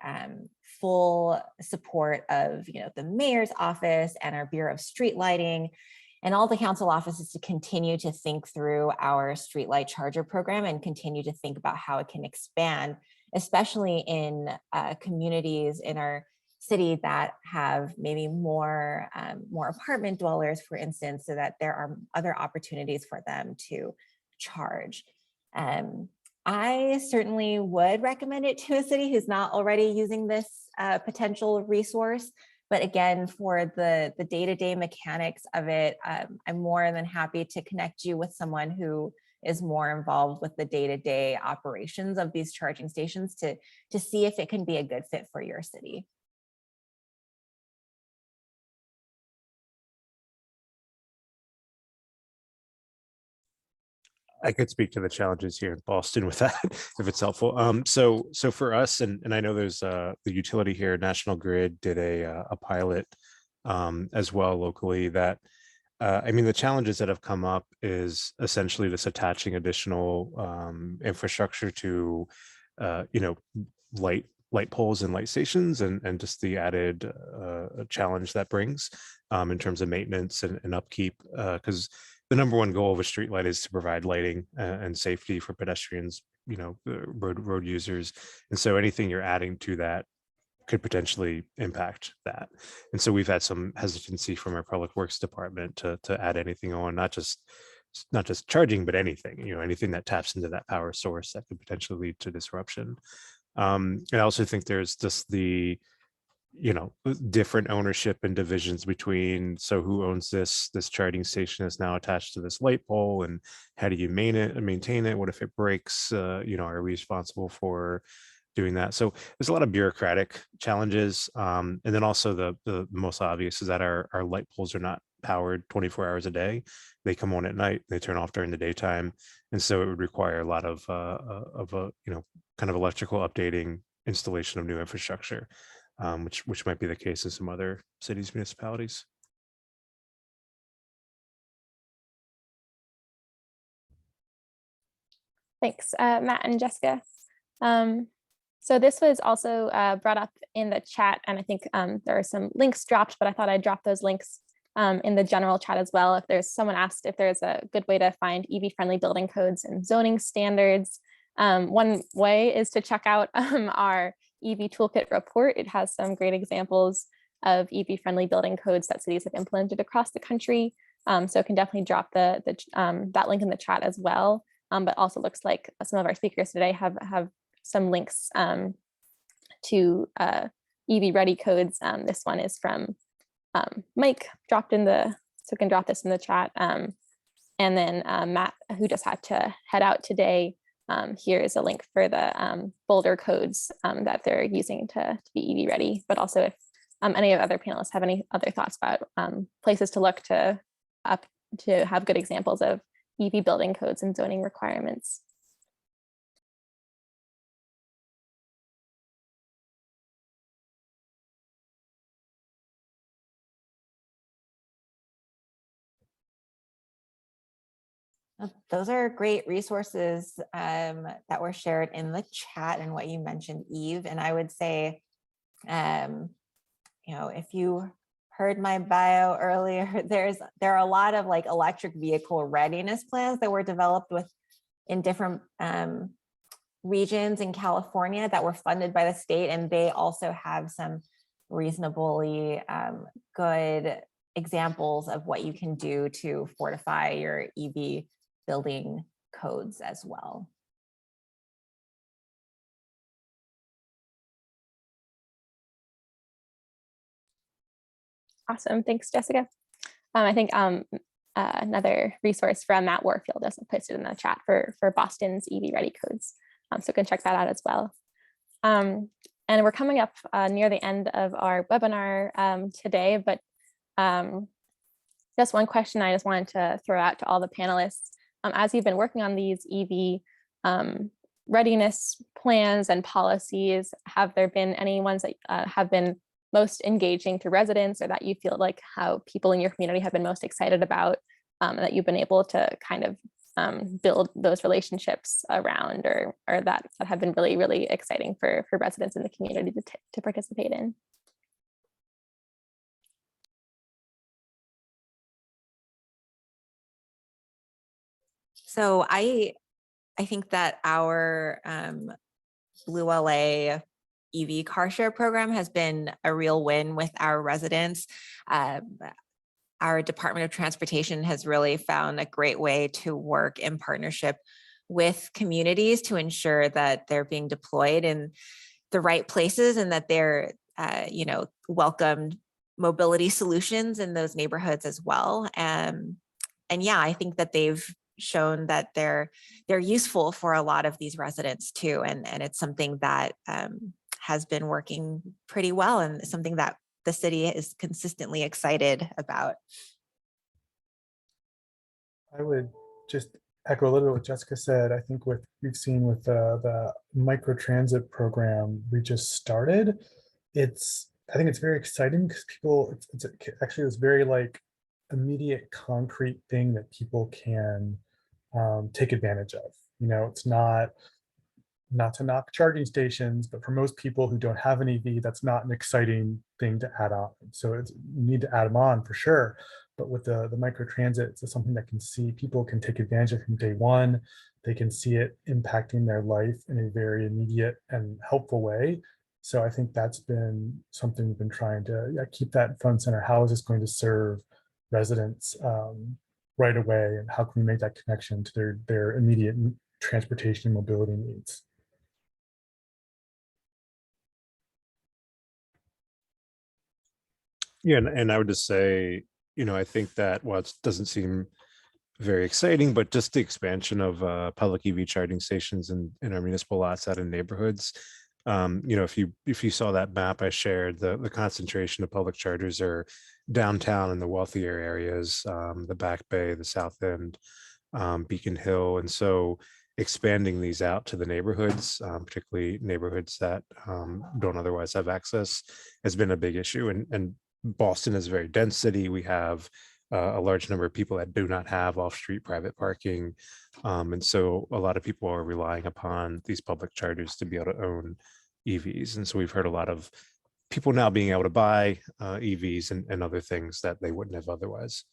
full support of, the mayor's office and our Bureau of Street Lighting and all the council offices to continue to think through our streetlight charger program and continue to think about how it can expand, especially in communities in our city that have maybe more apartment dwellers, for instance, so that there are other opportunities for them to charge. I certainly would recommend it to a city who's not already using this potential resource. But again, for the day-to-day mechanics of it, I'm more than happy to connect you with someone who is more involved with the day-to-day operations of these charging stations to see if it can be a good fit for your city. I could speak to the challenges here in Boston with that, if it's helpful. So for us, and I know there's the utility here, National Grid did a pilot as well locally that, I mean, the challenges that have come up is essentially just attaching additional infrastructure to, light poles and light stations and just the added challenge that brings in terms of maintenance and upkeep, because the number one goal of a streetlight is to provide lighting and safety for pedestrians, road users. And so anything you're adding to that could potentially impact that. And so we've had some hesitancy from our public works department to add anything on, not just charging, but anything, anything that taps into that power source that could potentially lead to disruption. And I also think there's just the different ownership and divisions between, so who owns this charging station is now attached to this light pole, and how do you maintain it? What if it breaks? Are we responsible for doing that? So there's a lot of bureaucratic challenges. And then also the most obvious is that our light poles are not powered 24 hours a day. They come on at night, they turn off during the daytime. And so it would require a lot of kind of electrical updating, installation of new infrastructure. Which might be the case in some other cities, municipalities. Thanks, Matt and Jessica. So this was also brought up in the chat, and I think there are some links dropped, but I thought I'd drop those links in the general chat as well. If there's someone asked if there's a good way to find EV-friendly building codes and zoning standards. One way is to check out our EV Toolkit report. It has some great examples of EV-friendly building codes that cities have implemented across the country. So I can definitely drop that link in the chat as well. But also looks like some of our speakers today have some links to EV ready codes. This one is from Mike, so we can drop this in the chat. And then Matt, who just had to head out today, here is a link for the Boulder codes that they're using to be EV ready. But also if any of the other panelists have any other thoughts about places to look to have good examples of EV building codes and zoning requirements. Those are great resources that were shared in the chat and what you mentioned, Eve. And I would say, if you heard my bio earlier, there are a lot of like electric vehicle readiness plans that were developed in different regions in California that were funded by the state, and they also have some reasonably good examples of what you can do to fortify your EV building codes as well. Awesome, thanks, Jessica. I think another resource from Matt Warfield has posted in the chat for Boston's EV Ready codes. So you can check that out as well. And we're coming up near the end of our webinar today, but just one question I just wanted to throw out to all the panelists. As you've been working on these EV readiness plans and policies, have there been any ones that have been most engaging to residents, or that you feel like how people in your community have been most excited about, that you've been able to kind of build those relationships around, or that have been really, really exciting for residents in the community to participate in? So I think that our Blue LA EV car share program has been a real win with our residents. Our Department of Transportation has really found a great way to work in partnership with communities to ensure that they're being deployed in the right places, and that they're welcomed mobility solutions in those neighborhoods as well. And yeah, I think that they've shown that they're useful for a lot of these residents too, and it's something that has been working pretty well, and something that the city is consistently excited about. I would just echo a little bit what Jessica said. I think we've seen with the MicroTransit program we just started, I think it's very exciting because people, actually it's very like immediate concrete thing that people can take advantage of. It's not to knock charging stations, but for most people who don't have an EV, that's not an exciting thing to add on. So you need to add them on for sure. But with the MicroTransit, it's something that people can take advantage of from day one. They can see it impacting their life in a very immediate and helpful way. So I think that's been something we've been trying to keep that front and center. How is this going to serve residents right away, and how can we make that connection to their immediate transportation and mobility needs? Yeah, and I would just say, I think that while it doesn't seem very exciting, but just the expansion of public EV charging stations in our municipal lots out in neighborhoods. If you saw that map I shared, the concentration of public chargers are downtown in the wealthier areas, the Back Bay, the South End, Beacon Hill, and so expanding these out to the neighborhoods, particularly neighborhoods that don't otherwise have access, has been a big issue. And Boston is a very dense city. We have a large number of people that do not have off-street private parking. And so a lot of people are relying upon these public chargers to be able to own EVs. And so we've heard a lot of people now being able to buy EVs and other things that they wouldn't have otherwise.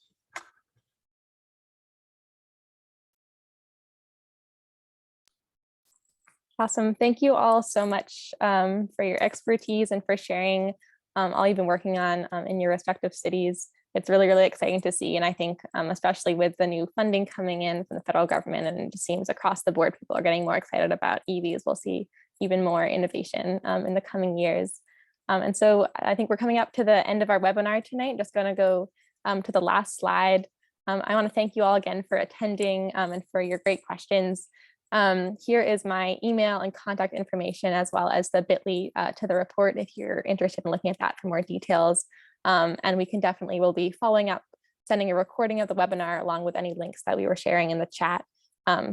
Awesome. Thank you all so much for your expertise and for sharing all you've been working on in your respective cities. It's really, really exciting to see. And I think especially with the new funding coming in from the federal government, and it just seems across the board, people are getting more excited about EVs. We'll see even more innovation in the coming years. And so I think we're coming up to the end of our webinar tonight. Just going to go to the last slide. I want to thank you all again for attending and for your great questions. Here is my email and contact information, as well as the bit.ly to the report if you're interested in looking at that for more details. And we can definitely will be following up, sending a recording of the webinar along with any links that we were sharing in the chat.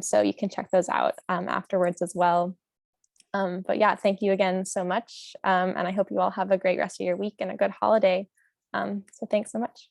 So you can check those out afterwards as well. But yeah, thank you again so much. And I hope you all have a great rest of your week and a good holiday. So thanks so much.